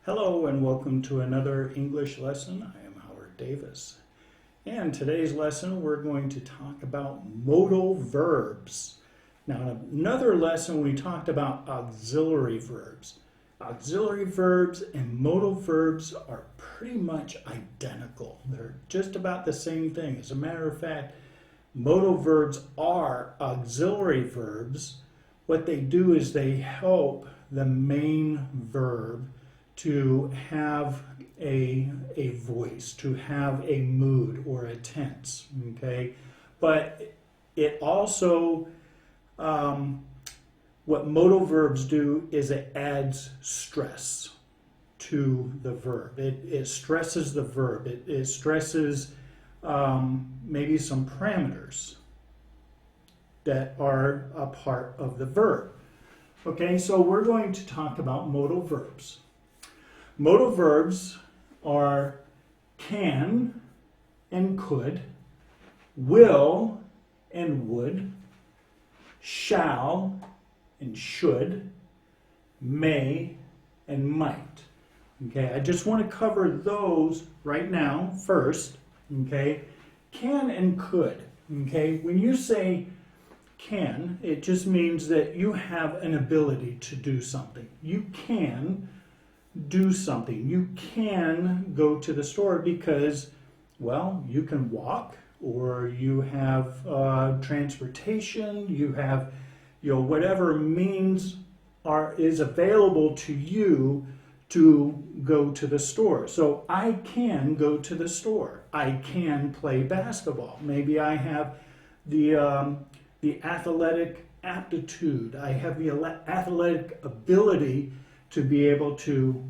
Hello and welcome to another English lesson. I am Howard Davis. And today's lesson we're going to talk about modal verbs. Now in another lesson we talked about auxiliary verbs. Auxiliary verbs and modal verbs are pretty much identical. They're just about the same thing. As a matter of fact, modal verbs are auxiliary verbs. What they do is they help the main verb to have a voice, to have a mood or a tense, okay? But it also, what modal verbs do is it adds stress to the verb. It stresses the verb. It stresses maybe some parameters that are a part of the verb. Okay, so we're going to talk about modal verbs. Modal verbs are can and could, will and would, shall and should, may and might. Okay, I just want to cover those right now first. Okay, can and could. Okay, when you say can, it just means that you have an ability to do something. You can do something. You can go to the store because, well, you can walk, or you have transportation, you have, whatever means is available to you to go to the store. So I can go to the store. I can play basketball. Maybe I have the athletic aptitude. I have the athletic ability to be able to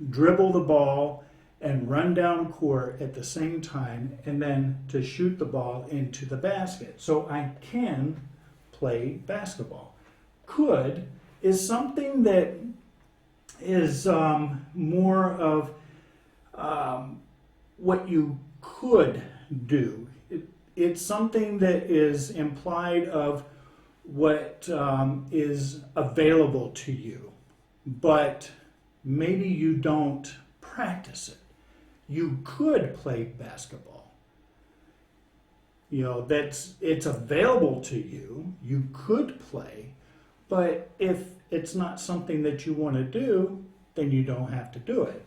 dribble the ball and run down court at the same time, and then to shoot the ball into the basket. So I can play basketball. Could is something that is more of what you could do. It's something that is implied of what is available to you, but maybe you don't practice it. You could play basketball. It's available to you. You could play, but if it's not something that you want to do, then you don't have to do it.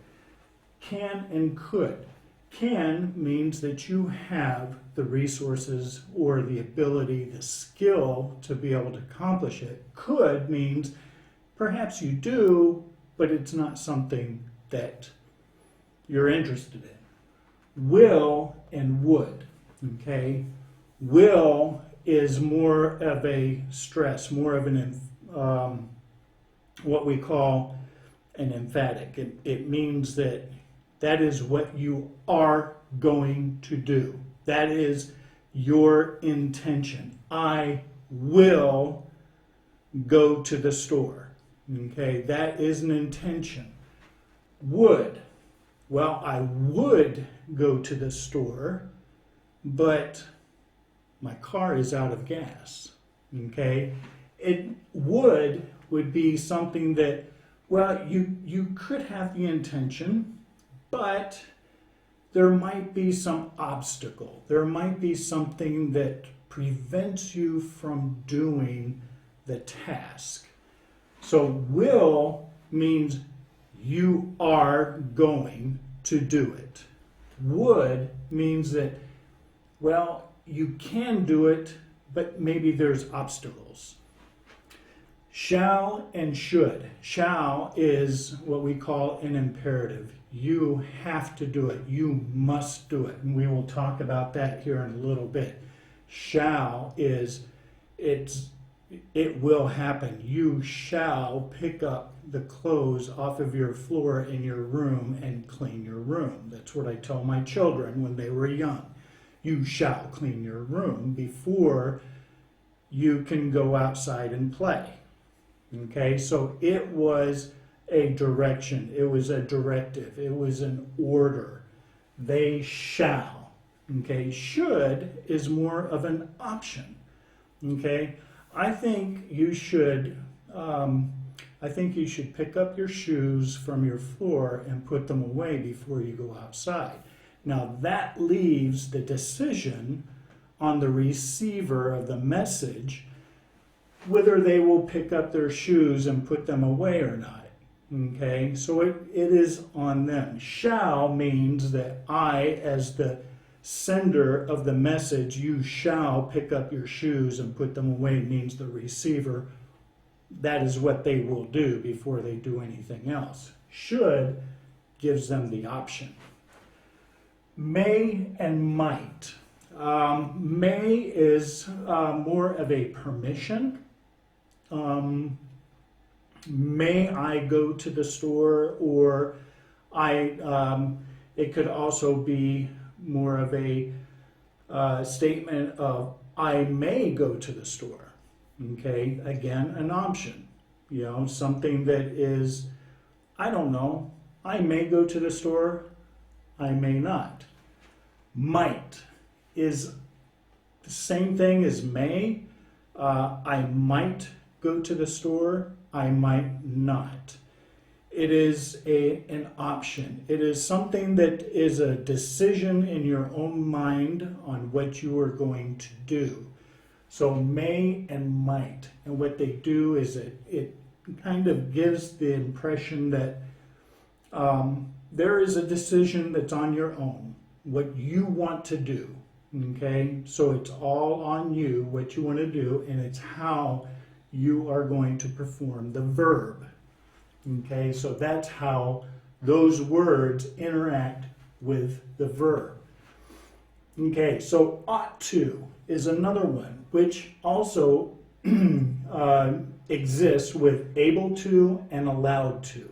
Can and could. Can means that you have the resources or the ability, the skill to be able to accomplish it. Could means perhaps you do, but it's not something that you're interested in. Will and would, okay? Will is more of a stress, more of an, what we call an emphatic. It means that is what you are going to do. That is your intention. I will go to the store. Okay, that is an intention. Would. Well, I would go to the store, but my car is out of gas. Okay, it would be something that, well, you could have the intention, but there might be some obstacle. There might be something that prevents you from doing the task. So will means you are going to do it. Would means that, well, you can do it, but maybe there's obstacles. Shall and should. Shall is what we call an imperative. You have to do it. You must do it. And we will talk about that here in a little bit. Shall is it will happen. You shall pick up the clothes off of your floor in your room and clean your room. That's what I tell my children when they were young. You shall clean your room before you can go outside and play. Okay, so it was a direction. It was a directive. It was an order. They shall. Okay, should is more of an option. Okay, I think you should I think you should pick up your shoes from your floor and put them away before you go outside. Now that leaves the decision on the receiver of the message whether they will pick up their shoes and put them away or not. Okay, so it is on them. Shall means that I, as the sender of the message, you shall pick up your shoes and put them away, means the receiver, that is what they will do before they do anything else. Should gives them the option. May and might. May is more of a permission. May I go to the store, or it could also be more of a statement of I may go to the store. Okay, again, an option. You know, something that is, I don't know, I may go to the store, I may not. Might is the same thing as may. I might go to the store, I might not. It is an option. It is something that is a decision in your own mind on what you are going to do. So may and might. And what they do is it kind of gives the impression that there is a decision that's on your own, what you want to do. Okay? So it's all on you, what you want to do, and it's how you are going to perform the verb. Okay, so that's how those words interact with the verb. Okay, so ought to is another one, which also exists with able to and allowed to.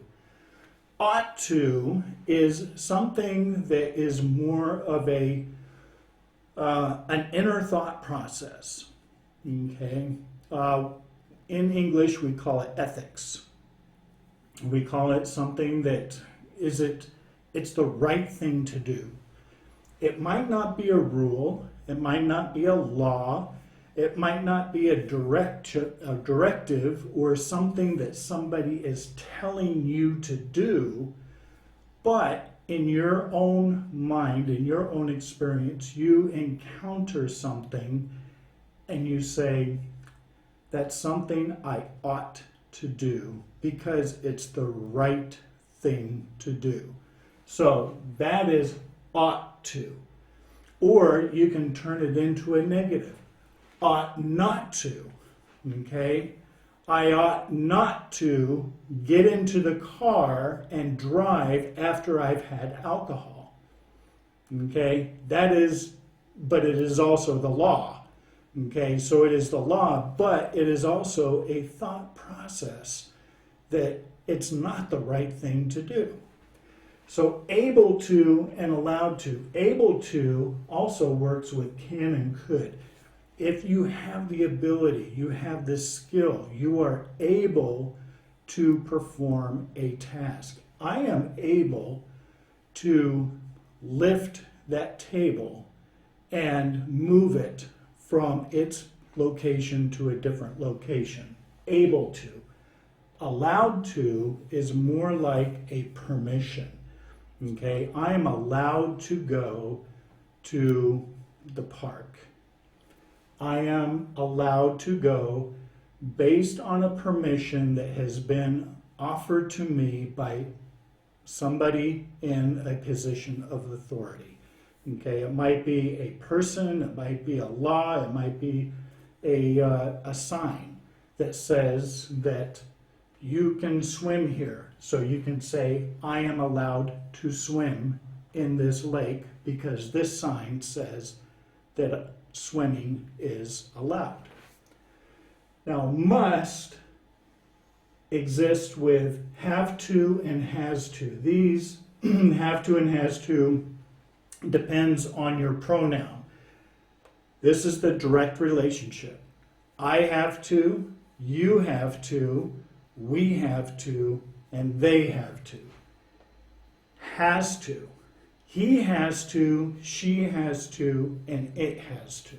Ought to is something that is more of an inner thought process. Okay. In English, we call it ethics. We call it something that it's the right thing to do. It might not be a rule, it might not be a law, it might not be a directive or something that somebody is telling you to do, but in your own mind, in your own experience, you encounter something and you say, that's something I ought to do because it's the right thing to do. So that is ought to. Or you can turn it into a negative. Ought not to. Okay? I ought not to get into the car and drive after I've had alcohol. Okay? That is, but it is also the law. Okay, so it is the law, but it is also a thought process that it's not the right thing to do. So able to and allowed to. Able to also works with can and could. If you have the ability, you have the skill, you are able to perform a task. I am able to lift that table and move it from its location to a different location. Able to. Allowed to is more like a permission. Okay, I am allowed to go to the park. I am allowed to go based on a permission that has been offered to me by somebody in a position of authority. Okay, it might be a person, it might be a law, it might be a sign that says that you can swim here. So you can say, I am allowed to swim in this lake because this sign says that swimming is allowed. Now, must exists with have to and has to. These have to and has to depends on your pronoun. This is the direct relationship. I have to, you have to, we have to, and they have to. Has to. He has to, she has to, and it has to.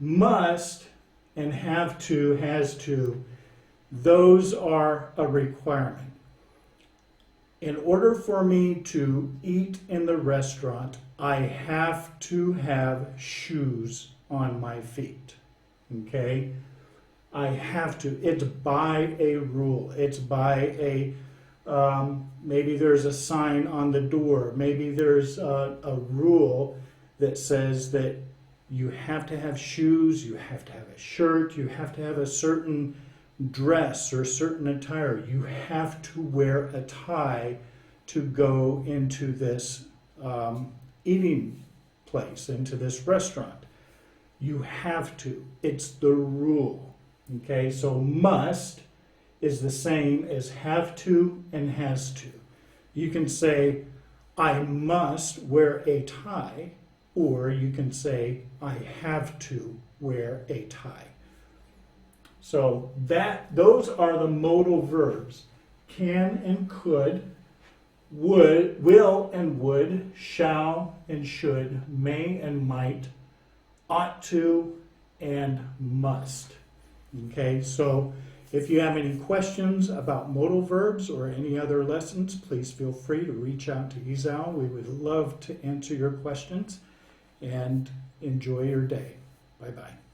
Must and have to, has to those are a requirement. In order for me to eat in the restaurant, I have to have shoes on my feet. Okay? I have to. It's by a rule. It's by a, maybe there's a sign on the door. Maybe there's a rule that says that you have to have shoes, you have to have a shirt, you have to have a certain dress or certain attire. You have to wear a tie to go into this eating place, into this restaurant. You have to. It's the rule. Okay, so must is the same as have to and has to. You can say, I must wear a tie, or you can say, I have to wear a tie. So those are the modal verbs. Can and could, would, will and would, shall and should, may and might, ought to, and must. Okay, so if you have any questions about modal verbs or any other lessons, please feel free to reach out to Izal. We would love to answer your questions, and enjoy your day. Bye-bye.